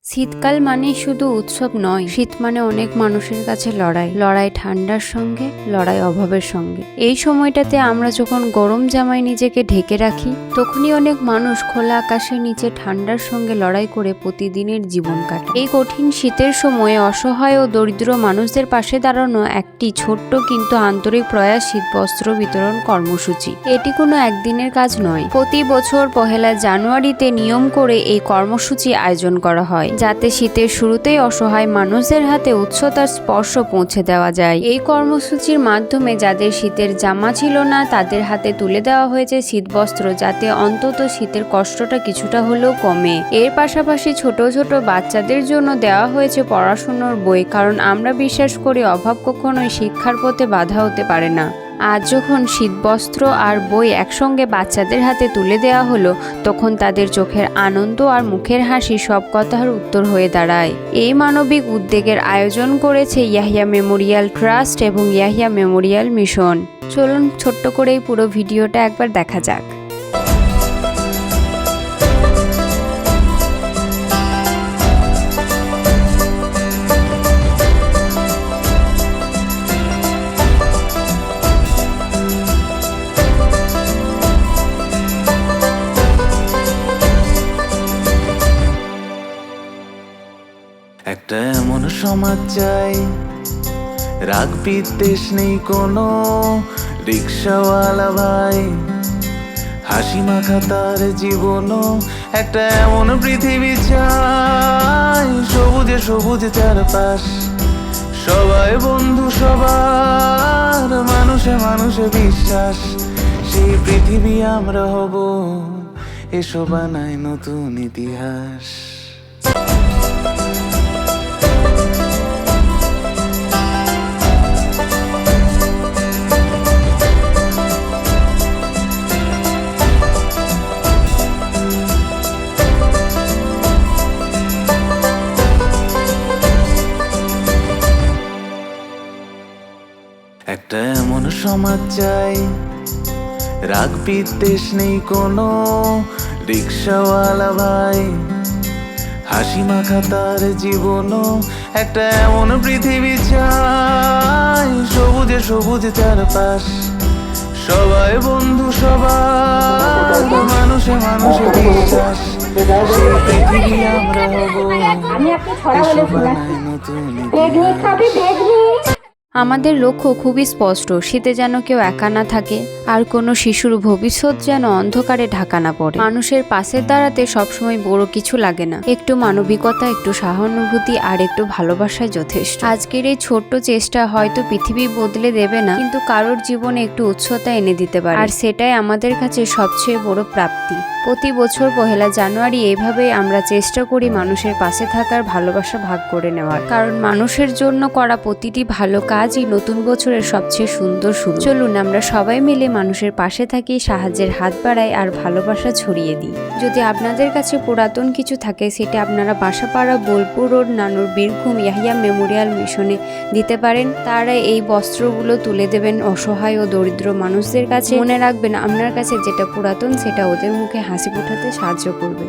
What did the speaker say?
শীতকাল মানে শুধু উৎসব নয়, শীত মানে অনেক মানুষের কাছে লড়াই ঠান্ডার সঙ্গে, লড়াই অভাবের সঙ্গে। এই সময়টাতে আমরা যখন গরম জামায় নিজেকে ঢেকে রাখি, তখনই অনেক মানুষ খোলা আকাশের নিচে ঠান্ডার সঙ্গে লড়াই করে প্রতিদিনের জীবন কাটায়। এই কঠিন শীতের সময়ে অসহায় ও দরিদ্র মানুষদের পাশে দাঁড়ানো একটি ছোট্ট কিন্তু আন্তরিক প্রয়াস শীতবস্ত্র বিতরণ কর্মসূচি। এটি কোনো একদিনের কাজ নয়। প্রতি বছর পহেলা জানুয়ারিতে নিয়ম করে এই কর্মসূচি আয়োজন করা হয়, যাতে শীতের শুরুতেই অসহায় মানুষদের হাতে উৎসতার স্পর্শ পৌঁছে দেওয়া যায়। এই কর্মসূচির মাধ্যমে যাদের শীতের জামা ছিল না, তাদের হাতে তুলে দেওয়া হয়েছে শীতবস্ত্র, যাতে অন্তত শীতের কষ্টটা কিছুটা হলেও কমে। এর পাশাপাশি ছোট ছোট বাচ্চাদের জন্য দেওয়া হয়েছে পড়াশোনার বই, কারণ আমরা বিশ্বাস করি অভাব কখনোই শিক্ষার পথে বাধা হতে পারে না। আজ যখন শীতবস্ত্র আর বই একসঙ্গে বাচ্চাদের হাতে তুলে দেওয়া হলো, তখন তাদের চোখের আনন্দ আর মুখের হাসি সব কথার উত্তর হয়ে দাঁড়ায়। এই মানবিক উদ্যোগের আয়োজন করেছে ইয়াহিয়া মেমোরিয়াল ট্রাস্ট এবং ইয়াহিয়া মেমোরিয়াল মিশন। চলুন ছোট্ট করে এই পুরো ভিডিওটা একবার দেখা যাক। একটা এমন সমাজ চাই, রাগ বিদ্বেষ নেই কোনো, রিক্সাওয়ালা ভাই হাসি মাখা তার জীবনও। একটা এমন পৃথিবী চাই, সবুজে সবুজে চারপাশ, সবাই বন্ধু সবার, মানুষে মানুষে বিশ্বাস। সেই পৃথিবী আমরা হব, এসো বানাই নতুন ইতিহাস। একটা এমন সমাজ চাই, রাগ বিদ্বেষ নেই কোনো, রিক্সাওয়ালা ভাই হাসি মাখা তার জীবনও। একটা এমন পৃথিবী চাই, সবুজে সবুজে চারপাশ, সবাই বন্ধু সবার, মানুষে মানুষে বিশ্বাস। সেই পৃথিবী আমরা হব, এসো বানাই নতুন ইতিহাস। আমাদের লক্ষ্য খুবই স্পষ্ট, শীতে যেন কেউ একা না থাকে, আর কোনো শিশুর ভবিষ্যৎ যেন অন্ধকারে ঢাকা না পড়ে। মানুষের পাশে দাঁড়াতে সবসময় বড় কিছু লাগে না, একটু মানবিকতা, একটু সহানুভূতি আর একটু ভালোবাসায় যথেষ্ট। আজকের এই ছোট্ট চেষ্টা হয়তো পৃথিবী বদলে দেবে না, কিন্তু কারোর জীবনে একটু উৎসতা এনে দিতে পারে, আর সেটাই আমাদের কাছে সবচেয়ে বড় প্রাপ্তি। প্রতি বছর পহেলা জানুয়ারি এইভাবেই আমরা চেষ্টা করি মানুষের পাশে থাকার, ভালোবাসা ভাগ করে নেওয়ার, কারণ মানুষের জন্য করা প্রতিটি ভালো কাজই নতুন বছরের সবচেয়ে সুন্দর শুরু। চলুন আমরা সবাই মিলে মানুষের পাশে থাকি, সাহায্যের হাত বাড়াই আর ভালোবাসা ছড়িয়ে দিই। যদি আপনাদের কাছে পুরাতন কিছু থাকে, সেটা আপনারা বাসাপাড়া, বোলপুর রোড, নানুর, বীরভূম ইয়াহিয়া মেমোরিয়াল মিশনে দিতে পারেন। তারা এই বস্ত্রগুলো তুলে দেবেন অসহায় ও দরিদ্র মানুষদের কাছে। মনে রাখবেন, আপনার কাছে যেটা পুরাতন সেটা ওদের মুখে হাসি ফোটাতে সাহায্য করবে।